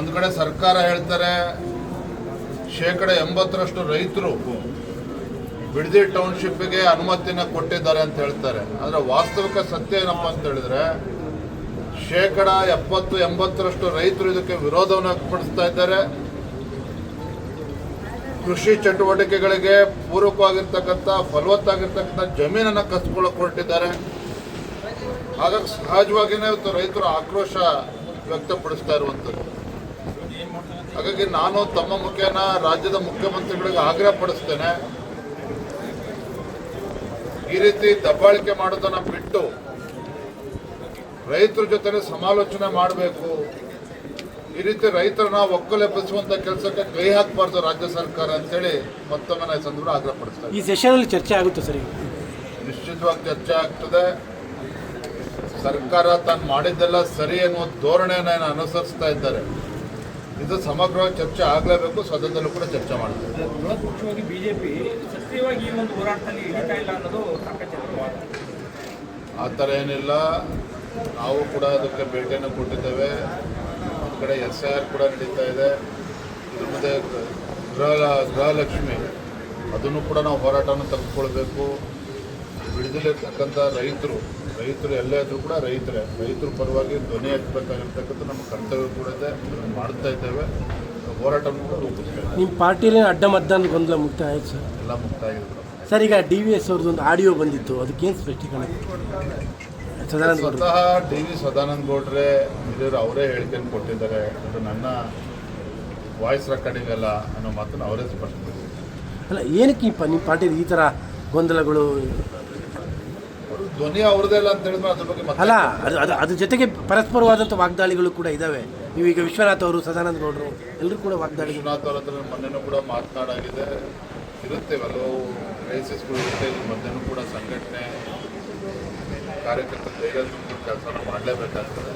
ಒಂದು ಕಡೆ ಸರ್ಕಾರ ಹೇಳ್ತಾರೆ 80% ರೈತರು ಬಿಡದಿ ಟೌನ್ಶಿಪ್ಗೆ ಅನುಮತಿನ ಕೊಟ್ಟಿದ್ದಾರೆ ಅಂತ ಹೇಳ್ತಾರೆ. ಆದರೆ ವಾಸ್ತವಿಕ ಸತ್ಯ ಏನಪ್ಪಾ ಅಂತ ಹೇಳಿದ್ರೆ 70-80% ರೈತರು ಇದಕ್ಕೆ ವಿರೋಧವನ್ನು ವ್ಯಕ್ತಪಡಿಸ್ತಾ ಇದ್ದಾರೆ. ಕೃಷಿ ಚಟುವಟಿಕೆಗಳಿಗೆ ಪೂರಕವಾಗಿರ್ತಕ್ಕಂಥ ಫಲವತ್ತಾಗಿರ್ತಕ್ಕಂಥ ಜಮೀನನ್ನು ಕಸ್ಕೊಳ್ಳೋಕೆ ಹೊರಟಿದ್ದಾರೆ. ಹಾಗಾಗಿ ಸಹಜವಾಗಿಯೇ ಇವತ್ತು ರೈತರು ಆಕ್ರೋಶ ವ್ಯಕ್ತಪಡಿಸ್ತಾ ಇರುವಂಥದ್ದು. ಹಾಗಾಗಿ ನಾನು ತಮ್ಮ ಮುಖೇನ ರಾಜ್ಯದ ಮುಖ್ಯಮಂತ್ರಿಗಳಿಗೆ ಆಗ್ರಹ ಪಡಿಸ್ತೇನೆ, ಈ ರೀತಿ ದಬ್ಬಾಳಿಕೆ ಮಾಡೋದನ್ನ ಬಿಟ್ಟು ರೈತರ ಜೊತೆ ಸಮಾಲೋಚನೆ ಮಾಡಬೇಕು. ಈ ರೀತಿ ರೈತರನ್ನ ಒಕ್ಕಲೆಬ್ಬಿಸುವಂತ ಕೆಲಸಕ್ಕೆ ಕೈ ಹಾಕಬಾರ್ದು ರಾಜ್ಯ ಸರ್ಕಾರ ಅಂತೇಳಿ ಮತ್ತೊಮ್ಮೆ ನಾನು ಸಂದರ್ಭ ಆಗ್ರಹ ಪಡಿಸ್ತೇನೆ. ಈ ಸೆಷನಲ್ಲಿ ಚರ್ಚೆ ಆಗುತ್ತೆ ಸರ್? ನಿಶ್ಚಿತವಾಗಿ ಚರ್ಚೆ ಆಗ್ತದೆ. ಸರ್ಕಾರ ತಾನು ಮಾಡಿದ್ದೆಲ್ಲ ಸರಿ ಎನ್ನುವ ಧೋರಣೆಯನ್ನು ಅನುಸರಿಸ್ತಾ ಇದ್ದಾರೆ. ಇದು ಸಮಗ್ರವಾಗಿ ಚರ್ಚೆ ಆಗಲೇಬೇಕು. ಸದನದಲ್ಲೂ ಕೂಡ ಚರ್ಚೆ ಮಾಡ್ತಾರೆ. ಮುಖ್ಯವಾಗಿ ಬಿಜೆಪಿ ಸಕ್ರಿಯವಾಗಿ ಈ ಒಂದು ಹೋರಾಟದಲ್ಲಿ ಹಿಡಿತಾ ಇಲ್ಲ ಅನ್ನೋದು ಆ ಥರ ಏನಿಲ್ಲ. ನಾವು ಕೂಡ ಅದಕ್ಕೆ ಭೇಟಿಯನ್ನು ಕೊಟ್ಟಿದ್ದೇವೆ. ಒಂದು ಕಡೆ SIR ಕೂಡ ನಡೀತಾ ಇದೆ. ಇದ್ರ ಮುಂದೆ ಗೃಹಲಕ್ಷ್ಮಿ ಅದನ್ನು ಕೂಡ ನಾವು ಹೋರಾಟವನ್ನು ತೆಗೆದುಕೊಳ್ಬೇಕು. ಬಿಡದಿಲಿರ್ತಕ್ಕಂಥ ರೈತರು ಎಲ್ಲೇ ಇದ್ರೂ ಕೂಡ ರೈತರ ಪರವಾಗಿ ಧ್ವನಿ ಎತ್ತಬೇಕಾಗಿರ್ತಕ್ಕಂಥ ನಮ್ಮ ಕರ್ತವ್ಯ ಕೂಡ ಇದೆ. ಅದನ್ನು ಮಾಡ್ತಾ ಇದ್ದೇವೆ. ಹೋರಾಟವನ್ನು ಕೂಡ ರೂಪಿಸ್ತೇವೆ. ನಿಮ್ಮ ಪಾರ್ಟಿಯಲ್ಲಿ ಅಡ್ಡ ಮತದಾನ ಗೊಂದಲ ಮುಕ್ತಾಯ ಆಯ್ತು ಸರ್? ಎಲ್ಲ ಮುಕ್ತಾಯ ಆಗಿದೆ ಸರ್. ಈಗ DVS ಅವ್ರದ್ದು ಒಂದು ಆಡಿಯೋ ಬಂದಿತ್ತು, ಅದಕ್ಕೇನು ಸ್ಪಷ್ಟೀಕರಣ? ಸ್ವತಃ DV ಸದಾನಂದ ಗೌಡ್ರೆ ಹಿರಿಯರು ಅವರೇ ಹೇಳಿಕೆಯನ್ನು ಕೊಟ್ಟಿದ್ದಾರೆ. ಅದು ನನ್ನ ವಾಯ್ಸ್ ರೆಕಾರ್ಡಿಂಗ್ ಅಲ್ಲ ಅನ್ನೋ ಮಾತನ್ನು ಅವರೇ ಸ್ಪಷ್ಟಪಡಿಸಿದ್ದಾರೆ. ಅಲ್ಲ, ಏನಕ್ಕೆ ನಿಮ್ಮ ಪಾರ್ಟಿಯಲ್ಲಿ ಈ ಥರ ಗೊಂದಲಗಳು? ಧ್ವನಿ ಅವ್ರದೇ ಇಲ್ಲ ಅಂತ ಹೇಳಿದ್ರೆ ಅದ್ರ ಬಗ್ಗೆ ಅಲ್ಲ, ಅದ್ರ ಜೊತೆಗೆ ಪರಸ್ಪರವಾದಂಥ ವಾಗ್ದಾಳಿಗಳು ಕೂಡ ಇದ್ದಾವೆ. ನೀವೀಗ ವಿಶ್ವನಾಥ್ ಅವರು, ಸದಾನಂದ ಗೌಡರು ಎಲ್ಲರೂ ಕೂಡ ವಾಗ್ದಾಳಿ. ವಿಶ್ವನಾಥ್ ಅವ್ರ ಹತ್ರ ಮೊನ್ನೆನೂ ಕೂಡ ಮಾತನಾಡಾಗಿದೆ. ಇರುತ್ತೇವಲ್ಲೋ ಕ್ರೈಸಿಸ್ಗಳು ಇರುತ್ತೆ. ಇದ್ರ ಮಧ್ಯೆನೂ ಕೂಡ ಸಂಘಟನೆ ಕಾರ್ಯಕರ್ತರ ಧೈರ್ಯ ಕೆಲಸನ ಮಾಡಲೇಬೇಕಾಗ್ತದೆ.